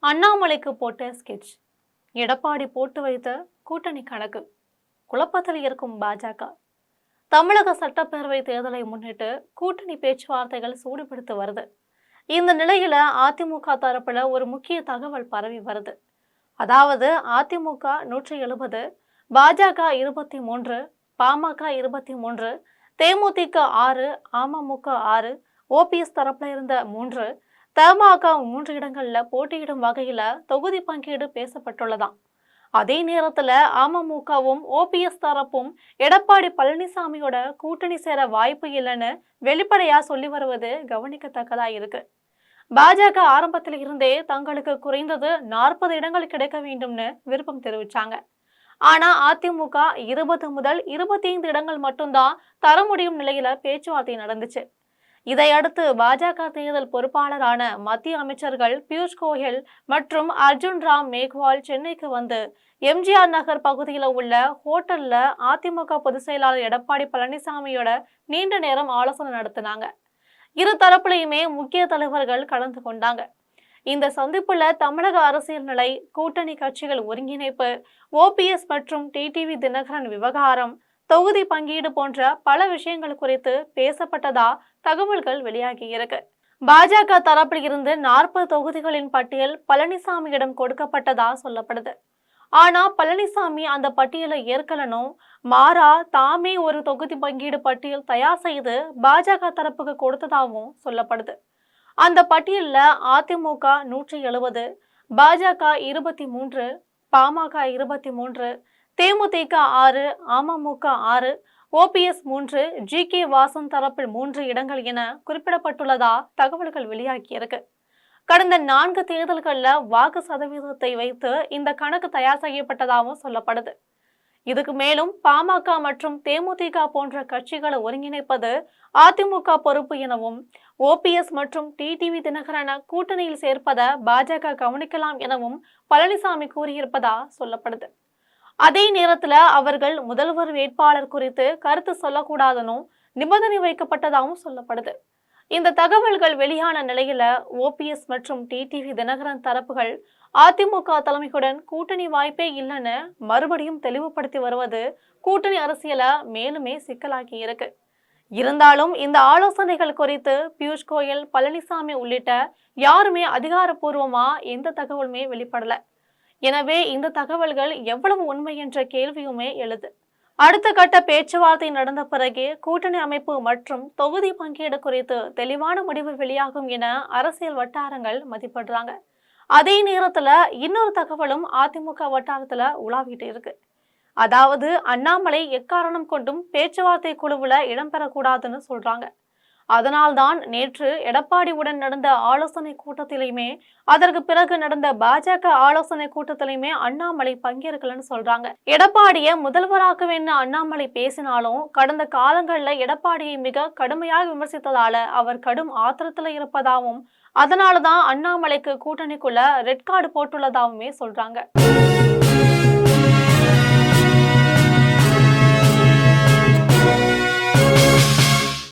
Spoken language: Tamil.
அண்ணாமலைக்கு போட்ட ஸ்கெட்ச். எடப்பாடி போட்டு வைத்த கூட்டணி கணக்கு. குழப்பத்தில் இருக்கும் பாஜக. தமிழக சட்டப்பேரவை தேர்தலை முன்னிட்டு கூட்டணி பேச்சுவார்த்தைகள் சூடுபிடித்து வருது. இந்த நிலையில அதிமுக தரப்புல ஒரு முக்கிய தகவல் பரவி வருது. அதாவது அதிமுக 170, பாஜக 23, பாமக 23, தேமுதிக 6, அமமுக 6, ஓபிஎஸ் தரப்புல இருந்த 3, தமாக 3 இடங்கள்ல போட்டியிடும் வகையில தொகுதி பங்கீடு பேசப்பட்டுள்ளதாம். அதே நேரத்துல அமமுகவும் ஓபிஎஸ் தரப்பும் எடப்பாடி பழனிசாமியோட கூட்டணி சேர வாய்ப்பு இல்லைன்னு வெளிப்படையா சொல்லி வருவது கவனிக்கத்தக்கதா இருக்கு. பாஜக ஆரம்பத்தில் இருந்தே தங்களுக்கு குறைந்தது 40 இடங்கள் கிடைக்க வேண்டும்னு விருப்பம் தெரிவிச்சாங்க. ஆனா அதிமுக 20 முதல் 25 இடங்கள் மட்டும்தான் தர முடியும் நிலையில பேச்சுவார்த்தை நடந்துச்சு. இதையடுத்து பாஜக தேர்தல் பொறுப்பாளரான மத்திய அமைச்சர்கள் பியூஷ் கோயல் மற்றும் அர்ஜுன் ராம் மேக்வால் சென்னைக்கு வந்து எம்ஜிஆர் நகர் பகுதியில் உள்ள ஹோட்டல்ல அதிமுக பொதுச் செயலாளர் எடப்பாடி பழனிசாமியோட நீண்ட நேரம் ஆலோசனை நடத்தினாங்க. இரு தரப்புலையுமே முக்கிய தலைவர்கள் கலந்து கொண்டாங்க. இந்த சந்திப்புல தமிழக அரசியல் நிலை, கூட்டணி கட்சிகள் ஒருங்கிணைப்பு, ஓபிஎஸ் மற்றும் டிடிவி தினகரன் விவகாரம், தொகுதி பங்கீடு போன்ற பல விஷயங்கள் குறித்து பேசப்பட்டதா தகவல்கள் வெளியாகி இருக்கு. பாஜக தரப்பில் இருந்து 40 தொகுதிகளின் பட்டியல் பழனிசாமியிடம் கொடுக்கப்பட்டதா சொல்லப்படுது. ஆனா பழனிசாமி அந்த பட்டியலை ஏற்கலனும், மாறா தாமே ஒரு தொகுதி பங்கீடு பட்டியல் தயார் செய்து பாஜக தரப்புக்கு கொடுத்ததாகவும் சொல்லப்படுது. அந்த பட்டியல்ல அதிமுக 170, பாஜக 23, பாமக 23, தேமுதிக 6, அமமுக 6, ஓபிஎஸ் 3, ஜி.கே. வாசன் தரப்பில் 3 இடங்கள் என குறிப்பிடப்பட்டுள்ளதா தகவல்கள் வெளியாகியிருக்கு. கடந்த 4 தேர்தல்கள்ல வாக்கு சதவீதத்தை வைத்து இந்த கணக்கு தயார் செய்யப்பட்டதாகவும் சொல்லப்படுது. இதுக்கு மேலும் பாமக மற்றும் தேமுதிக போன்ற கட்சிகளை ஒருங்கிணைப்பது அதிமுக பொறுப்பு எனவும், ஓபிஎஸ் மற்றும் டிடிவி தினகரனை கூட்டணியில் சேர்ப்பதை பாஜக கவனிக்கலாம் எனவும் பழனிசாமி கூறியிருப்பதா சொல்லப்படுது. அதே நேரத்துல அவர்கள் முதல்வர் வேட்பாளர் குறித்து கருத்து சொல்லக்கூடாதுன்னு நிபந்தனை வைக்கப்பட்டதாகவும் சொல்லப்படுது. இந்த தகவல்கள் வெளியான நிலையில ஓபிஎஸ் மற்றும் டிடிவி தினகரன் தரப்புகள் அதிமுக தலைமையுடன் கூட்டணி வாய்ப்பே இல்லைன்னு மறுபடியும் தெளிவுபடுத்தி வருவது கூட்டணி அரசியலை மேலுமே சிக்கலாக்கி இருக்கு. இருந்தாலும் இந்த ஆலோசனைகள் குறித்து பியூஷ் கோயல், பழனிசாமி உள்ளிட்ட யாருமே அதிகாரப்பூர்வமா எந்த தகவலுமே வெளிப்படல. எனவே இந்த தகவல்கள் எவ்வளவு உண்மை என்ற கேள்வியுமே எழுது. அடுத்த கட்ட பேச்சுவார்த்தை நடந்த பிறகே கூட்டணி அமைப்பு மற்றும் தொகுதி பங்கீடு குறித்து தெளிவான முடிவு வெளியாகும் என அரசியல் வட்டாரங்கள் மதிப்பிடுறாங்க. அதே நேரத்துல இன்னொரு தகவலும் அதிமுக வட்டாரத்துல உலாவிட்டு இருக்கு. அதாவது அண்ணாமலை எக்காரணம் கொண்டும் பேச்சுவார்த்தை குழுவுல இடம்பெறக்கூடாதுன்னு சொல்றாங்க. அதனால்தான் நேற்று எடப்பாடியுடன் நடந்த ஆலோசனை கூட்டத்திலையுமே, அதற்கு பிறகு நடந்த பாஜக ஆலோசனை கூட்டத்திலையுமே அண்ணாமலை பங்கேற்கலன்னு சொல்றாங்க. எடப்பாடியை முதல்வராக்குவேன்னு அண்ணாமலை பேசினாலும் கடந்த காலங்கள்ல எடப்பாடியை மிக கடுமையாக விமர்சித்ததால அவர் கடும் ஆத்திரத்துல இருப்பதாகவும், அதனாலதான் அண்ணாமலைக்கு கூட்டணிக்குள்ள ரெட் கார்டு போட்டுள்ளதாகவுமே சொல்றாங்க.